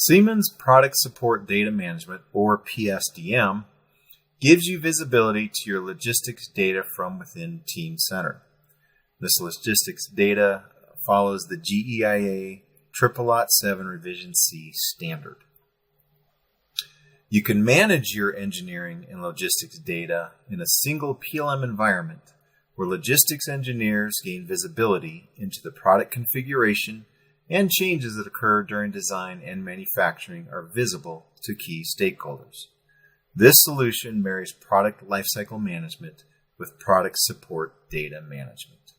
Siemens Product Support Data Management, or PSDM, gives you visibility to your logistics data from within Teamcenter. This logistics data follows the GEIA SSL 7 C standard. You can manage your engineering and logistics data in a single PLM environment where logistics engineers gain visibility into the product configuration and changes that occur during design and manufacturing are visible to key stakeholders. This solution marries product lifecycle management with product support data management.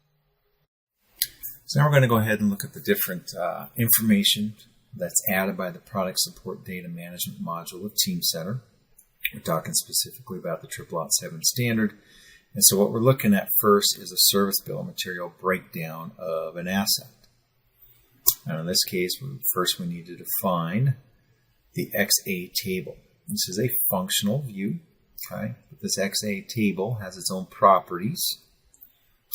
So now we're going to go ahead and look at the different information that's added by the product support data management module of Teamcenter. We're talking specifically about the SSL 7 standard. And so what we're looking at first is a service bill of material breakdown of an asset. Now in this case, first we need to define the XA table. This is a functional view. Okay? This XA table has its own properties.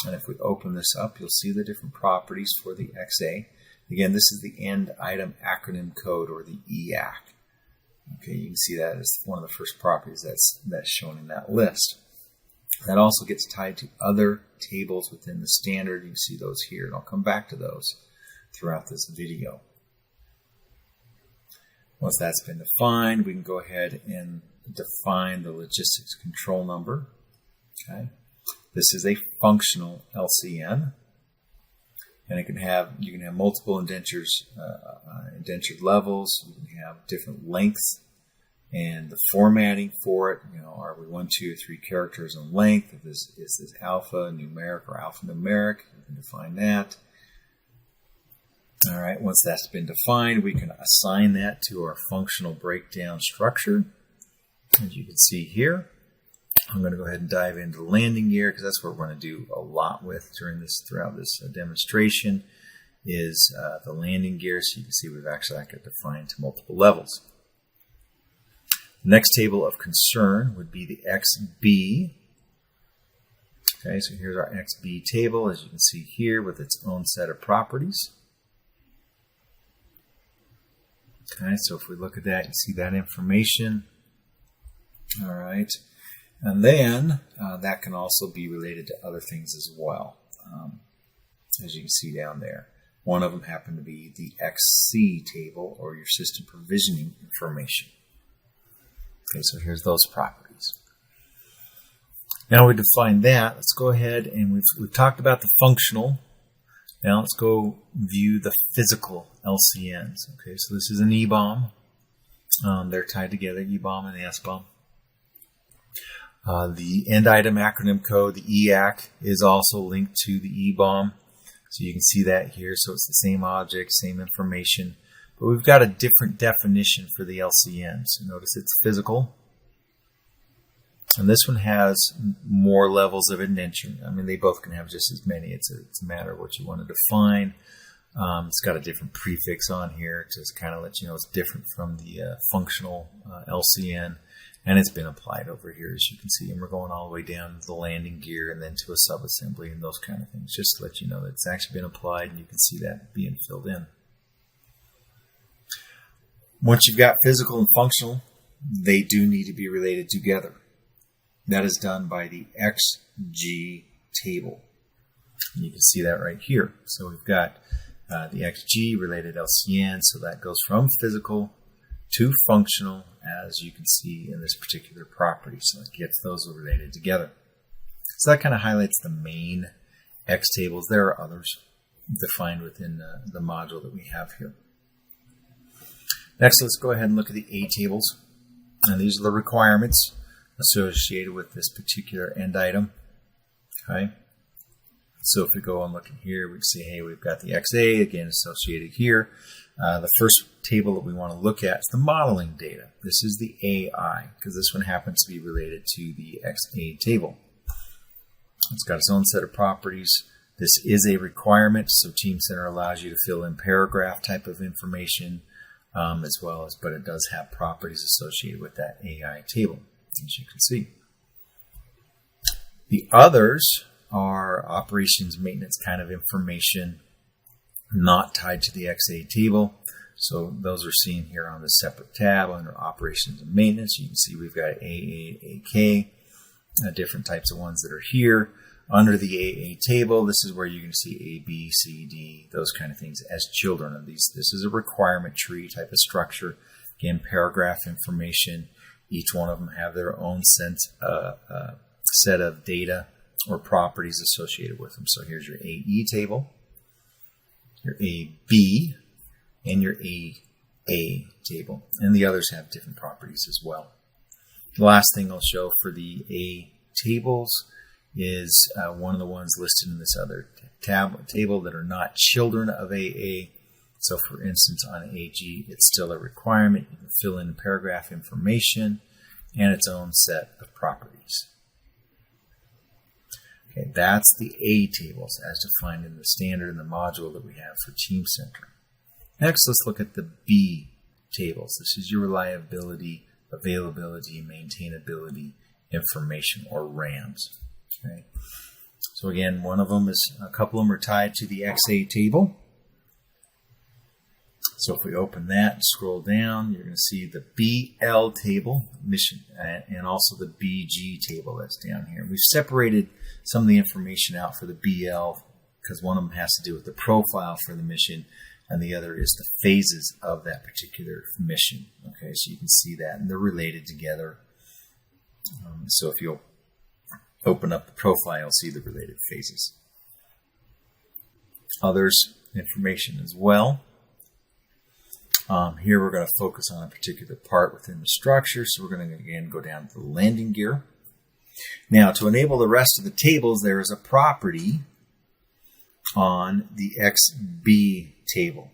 And if we open this up, you'll see the different properties for the XA. Again, this is the end item acronym code, or the EAC. Okay, you can see that as one of the first properties that's shown in that list. That also gets tied to other tables within the standard. You can see those here, and I'll come back to those throughout this video. Once that's been defined, we can go ahead and define the logistics control number. Okay. This is a functional LCN, and you can have multiple indentures, indentured levels. You can have different lengths and the formatting for it. Are we 1, 2, or 3 characters in length? Is this alpha numeric or alphanumeric? You can define that. All right, once that's been defined, we can assign that to our functional breakdown structure. As you can see here, I'm going to go ahead and dive into landing gear because that's what we're going to do a lot with throughout this demonstration is the landing gear. So you can see we've actually got it defined to multiple levels. The next table of concern would be the XB. Okay, so here's our XB table, as you can see here, with its own set of properties. Okay, so if we look at that, you see that information. All right, and then that can also be related to other things as well, as you can see down there. One of them happened to be the XC table, or your system provisioning information. Okay, so here's those properties. Now we define that. Let's go ahead and we've talked about the functional. Now let's go view the physical LCNs. Okay, so this is an EBOM. They're tied together, EBOM and the SBOM. The end item acronym code, the EAC, is also linked to the EBOM. So you can see that here. So it's the same object, same information. But we've got a different definition for the LCN. So notice it's physical. And this one has more levels of indentation. I mean, they both can have just as many. It's a matter of what you want to define. It's got a different prefix on here to just kind of let you know it's different from the functional LCN. And it's been applied over here, as you can see. And we're going all the way down to the landing gear and then to a subassembly and those kind of things, just to let you know that it's actually been applied and you can see that being filled in. Once you've got physical and functional, they do need to be related together. That is done by the XG table. And you can see that right here. So we've got the XG related LCN, so that goes from physical to functional, as you can see in this particular property. So it gets those related together. So that kind of highlights the main X tables. There are others defined within the module that we have here. Next, let's go ahead and look at the A tables. And these are the requirements associated with this particular end item. Okay. So if we go and look in here, we can see, hey, we've got the XA, again, associated here. The first table that we want to look at is the modeling data. This is the AI, because this one happens to be related to the XA table. It's got its own set of properties. This is a requirement, so Teamcenter allows you to fill in paragraph type of information, as well as, but it does have properties associated with that AI table, as you can see. The others are operations maintenance kind of information, not tied to the XA table. So those are seen here on the separate tab under Operations and Maintenance. You can see we've got AA, AK, different types of ones that are here. Under the AA table, this is where you can see A, B, C, D, those kind of things as children of these. This is a requirement tree type of structure. Again, paragraph information. Each one of them have their own set of data or properties associated with them. So here's your AE table, your AB, and your AA table. And the others have different properties as well. The last thing I'll show for the A tables is one of the ones listed in this other table that are not children of AA. So for instance, on AG, it's still a requirement. You can fill in paragraph information and its own set of properties. Okay, that's the A tables as defined in the standard and the module that we have for Teamcenter. Next, let's look at the B tables. This is your reliability, availability, maintainability information, or RAMs. Okay. So again, a couple of them are tied to the XA table. So if we open that and scroll down, you're going to see the BL table, mission, and also the BG table that's down here. We've separated some of the information out for the BL because one of them has to do with the profile for the mission, and the other is the phases of that particular mission. Okay, so you can see that, and they're related together. So if you'll open up the profile, you'll see the related phases. Others information as well. Here we're going to focus on a particular part within the structure. So we're going to again go down to the landing gear. Now to enable the rest of the tables, there is a property on the XB table.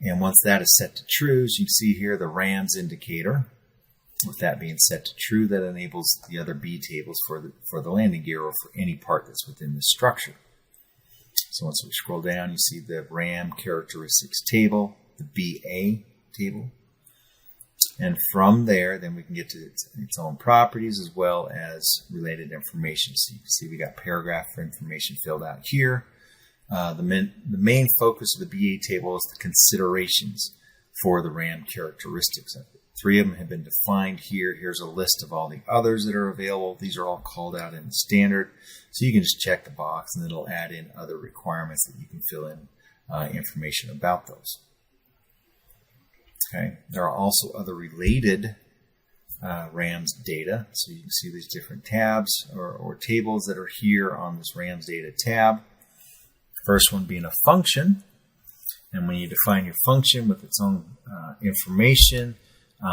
And once that is set to true, as you can see here, the RAMs indicator. With that being set to true, that enables the other B tables for the landing gear or for any part that's within the structure. So once we scroll down, you see the RAM characteristics table, the BA table. And from there, then we can get to its own properties as well as related information. So you can see we got paragraph information filled out here. The main focus of the BA table is the considerations for the RAM characteristics of it. 3 of them have been defined here. Here's a list of all the others that are available. These are all called out in the standard. So you can just check the box and it'll add in other requirements that you can fill in information about those. Okay. There are also other related RAMs data. So you can see these different tabs or tables that are here on this RAMs data tab. First one being a function. And when you define your function with its own information,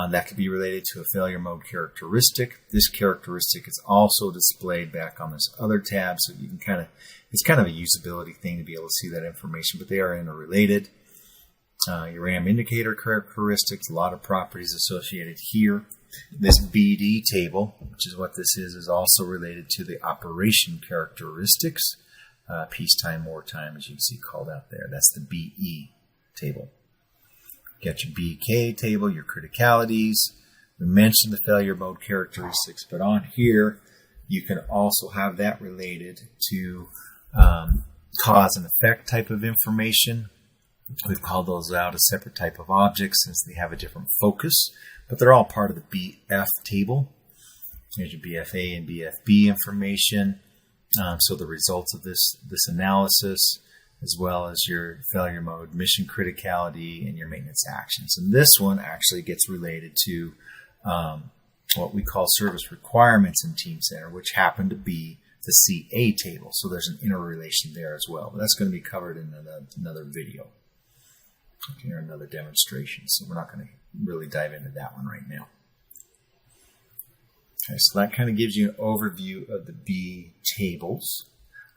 that could be related to a failure mode characteristic. This characteristic is also displayed back on this other tab, so you can it's kind of a usability thing to be able to see that information, but they are interrelated. Your RAM indicator characteristics, a lot of properties associated here. This BD table, which is what this is also related to the operation characteristics. Peacetime, wartime, as you can see called out there. That's the BE table. Got your BK table, your criticalities. We mentioned the failure mode characteristics, but on here, you can also have that related to cause and effect type of information. We've called those out a separate type of objects since they have a different focus, but they're all part of the BF table. Here's your BFA and BFB information. So the results of this analysis, as well as your failure mode, mission criticality, and your maintenance actions. And this one actually gets related to what we call service requirements in Teamcenter, which happen to be the CA table. So there's an interrelation there as well. But that's going to be covered in another video, okay, or another demonstration. So we're not going to really dive into that one right now. Okay, so that kind of gives you an overview of the B tables.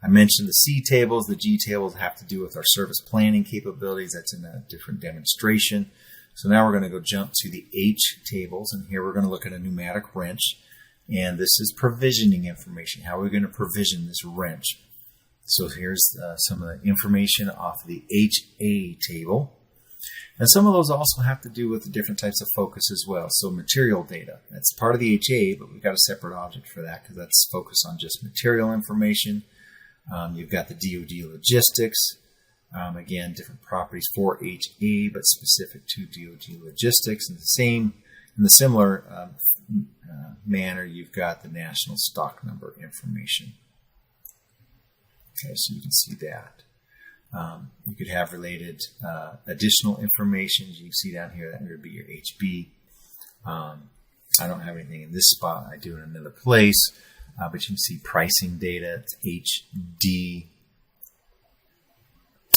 I mentioned the C tables. The G tables have to do with our service planning capabilities. That's in a different demonstration. So now we're going to go jump to the H tables, and here we're going to look at a pneumatic wrench. And this is provisioning information. How are we going to provision this wrench? So here's some of the information off of the HA table. And some of those also have to do with the different types of focus as well. So material data, that's part of the HA, but we've got a separate object for that because that's focused on just material information. You've got the DoD logistics, Again, different properties for HA, but specific to DoD logistics. In the similar manner, you've got the national stock number information. Okay, so you can see that. You could have related additional information. You can see down here that would be your HB. I don't have anything in this spot. I do in another place. But you can see pricing data. It's HD,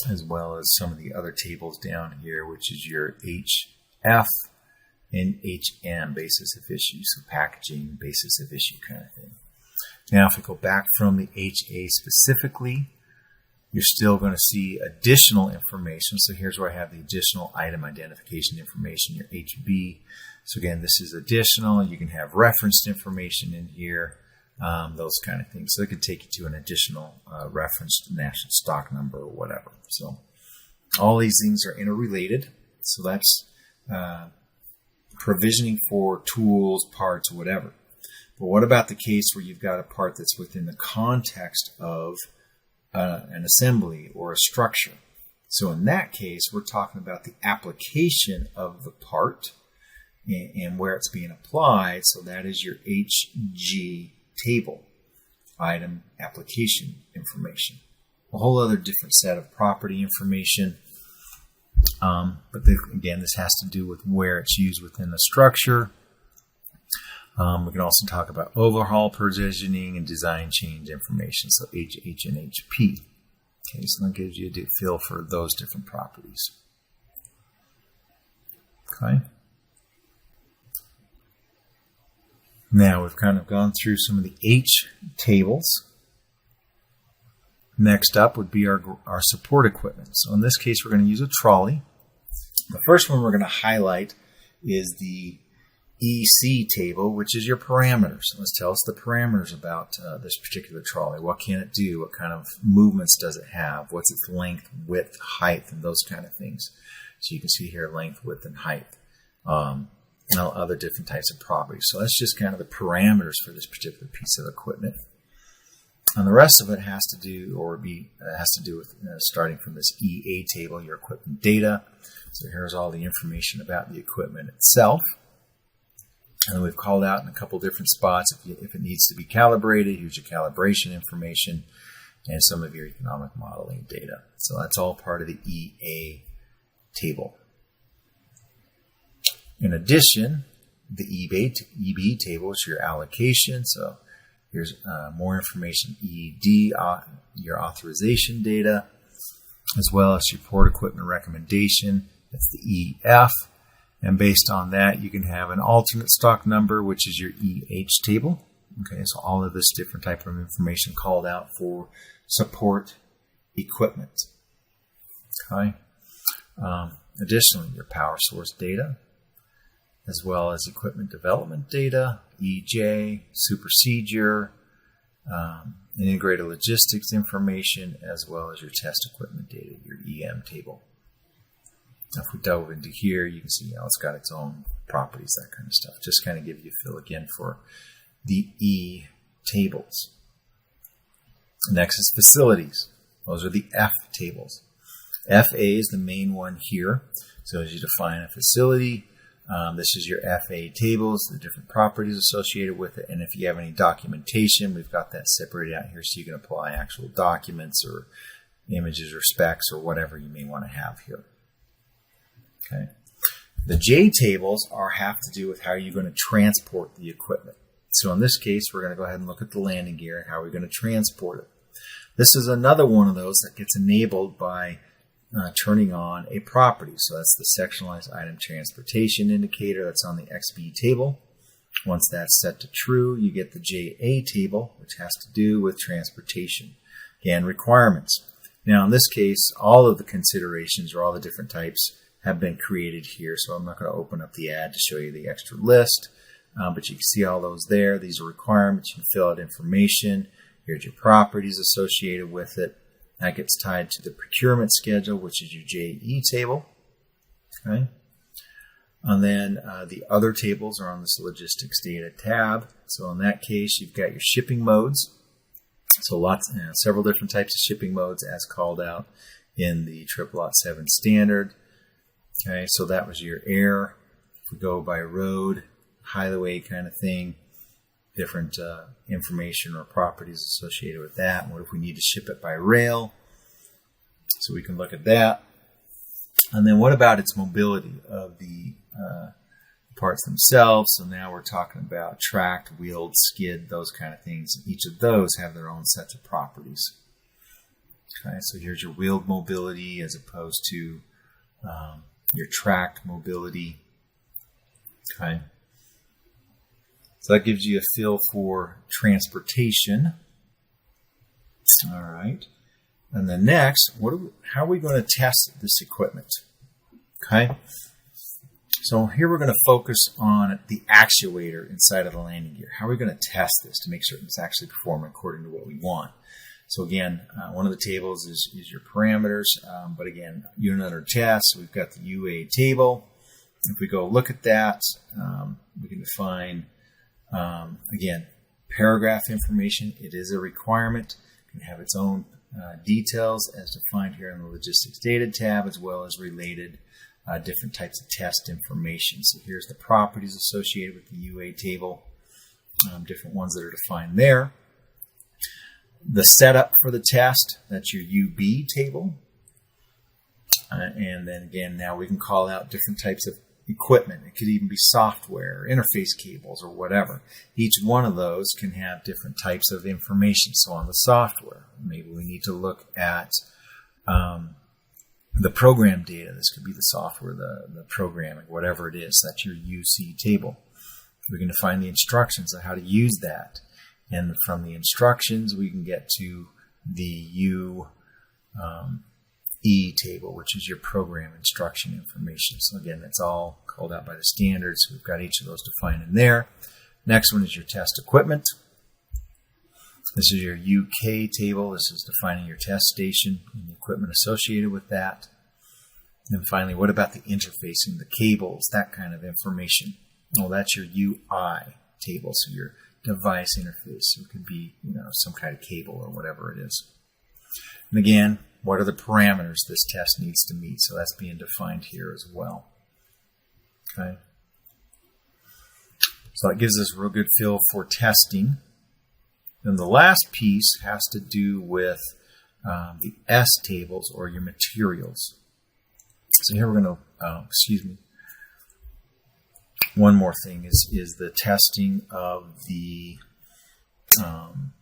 as well as some of the other tables down here, which is your HF and HM, basis of issue. So packaging, basis of issue kind of thing. Now, if we go back from the HA specifically, you're still going to see additional information. So here's where I have the additional item identification information, your HB. So again, this is additional. You can have referenced information in here, those kind of things. So it could take you to an additional referenced national stock number or whatever. So all these things are interrelated. So that's provisioning for tools, parts, whatever. But what about the case where you've got a part that's within the context of an assembly or a structure? So in that case, we're talking about the application of the part and where it's being applied. So that is your HG table, item application information. A whole other different set of property information. But again, this has to do with where it's used within the structure. We can also talk about overhaul provisioning and design change information, so HH and HP. Okay, so that gives you a feel for those different properties. Okay. Now we've kind of gone through some of the H tables. Next up would be our support equipment. So in this case, we're going to use a trolley. The first one we're going to highlight is the EC table, which is your parameters. Let's tell us the parameters about this particular trolley. What can it do? What kind of movements does it have? What's its length, width, height, and those kind of things. So you can see here length, width, and height. And other different types of properties. So that's just kind of the parameters for this particular piece of equipment. And the rest of it has to do with starting from this EA table, your equipment data. So here's all the information about the equipment itself. And then we've called out in a couple different spots if it needs to be calibrated. Here's your calibration information and some of your economic modeling data. So that's all part of the EA table. In addition, the EB table is your allocation. So here's more information, ED, your authorization data, as well as support equipment recommendation. That's the EF. And based on that, you can have an alternate stock number, which is your EH table. Okay, so all of this different type of information called out for support equipment. Okay. Additionally, your power source data, as well as equipment development data, EJ, supersedure, integrated logistics information, as well as your test equipment data, your EM table. Now, if we delve into here, you can see how it's got its own properties, that kind of stuff. Just kind of give you a feel again for the E tables. Next is facilities. Those are the F tables. FA is the main one here. So as you define a facility, this is your FA tables, the different properties associated with it. And if you have any documentation, we've got that separated out here so you can apply actual documents or images or specs or whatever you may want to have here. Okay. The J tables have to do with how you're going to transport the equipment. So in this case, we're going to go ahead and look at the landing gear and how we're going to transport it. This is another one of those that gets enabled by turning on a property. So that's the sectionalized item transportation indicator that's on the XB table. Once that's set to true, you get the JA table, which has to do with transportation. Again, requirements. Now in this case, all of the considerations or all the different types have been created here. So I'm not going to open up the ad to show you the extra list, but you can see all those there. These are requirements. You can fill out information. Here's your properties associated with it. That gets tied to the procurement schedule, which is your JE table. Okay. And then the other tables are on this logistics data tab. So in that case, you've got your shipping modes. So several different types of shipping modes as called out in the 777 standard. Okay, so that was your air. If we go by road, highway kind of thing, different information or properties associated with that. What if we need to ship it by rail? So we can look at that. And then what about its mobility of the parts themselves? So now we're talking about tracked, wheeled, skid, those kind of things. Each of those have their own sets of properties. Okay, so here's your wheeled mobility as opposed to your tracked mobility. Okay, so that gives you a feel for transportation. All right, and then next, how are we going to test this equipment? Okay, so here we're going to focus on the actuator inside of the landing gear. How are we going to test this to make certain it's actually performing according to what we want? So again, one of the tables is your parameters, but again, unit under test, we've got the UA table. If we go look at that, we can define, again, paragraph information. It is a requirement. It can have its own details as defined here in the Logistics Data tab, as well as related different types of test information. So here's the properties associated with the UA table, different ones that are defined there. The setup for the test, that's your UB table. And then again, now we can call out different types of equipment. It could even be software, interface cables, or whatever. Each one of those can have different types of information. So on the software, maybe we need to look at the program data. This could be the software, the programming, whatever it is. That's your UC table. We can define the instructions on how to use that. And from the instructions, we can get to the UE table, which is your program instruction information. So again, that's all called out by the standards. So we've got each of those defined in there. Next one is your test equipment. This is your UK table. This is defining your test station and the equipment associated with that. And then finally, what about the interfacing, the cables, that kind of information? Well, that's your UI table. So your device interface. So it could be, some kind of cable or whatever it is. And again, what are the parameters this test needs to meet? So that's being defined here as well. Okay. So that gives us a real good feel for testing. And the last piece has to do with the S tables or your materials. So here we're going to, one more thing is the testing of the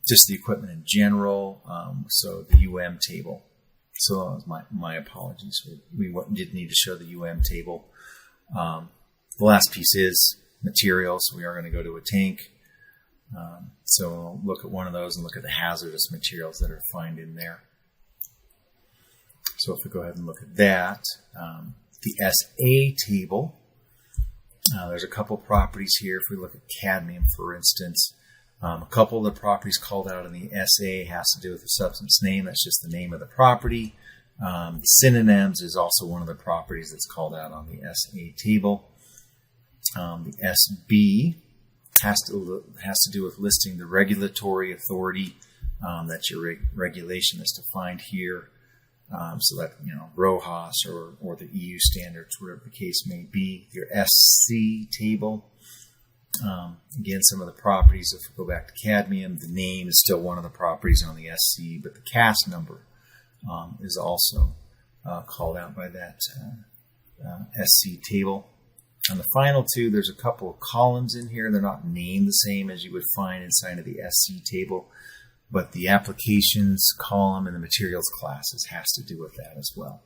just the equipment in general. So the UM table. So my apologies. We did need to show the UM table. The last piece is materials. We are going to go to a tank. So we'll look at one of those and look at the hazardous materials that are defined in there. So if we go ahead and look at that, the SA table. There's a couple properties here. If we look at cadmium, for instance, a couple of the properties called out in the SA has to do with the substance name. That's just the name of the property. The synonyms is also one of the properties that's called out on the SA table. The SB has to do with listing the regulatory authority. That's your regulation that's defined here. So that, RoHS or the EU standards, whatever the case may be. Your SC table. Again, some of the properties, if we go back to cadmium, the name is still one of the properties on the SC, but the CAS number is also called out by that SC table. On the final two, there's a couple of columns in here. They're not named the same as you would find inside of the SC table, but the applications column and the materials classes has to do with that as well.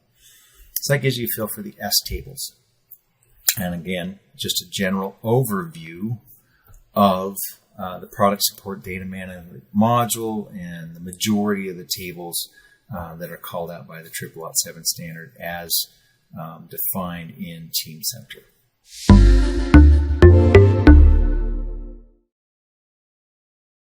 So that gives you a feel for the S tables. And again, just a general overview of the product support data management module and the majority of the tables that are called out by the 777 standard as defined in Teamcenter.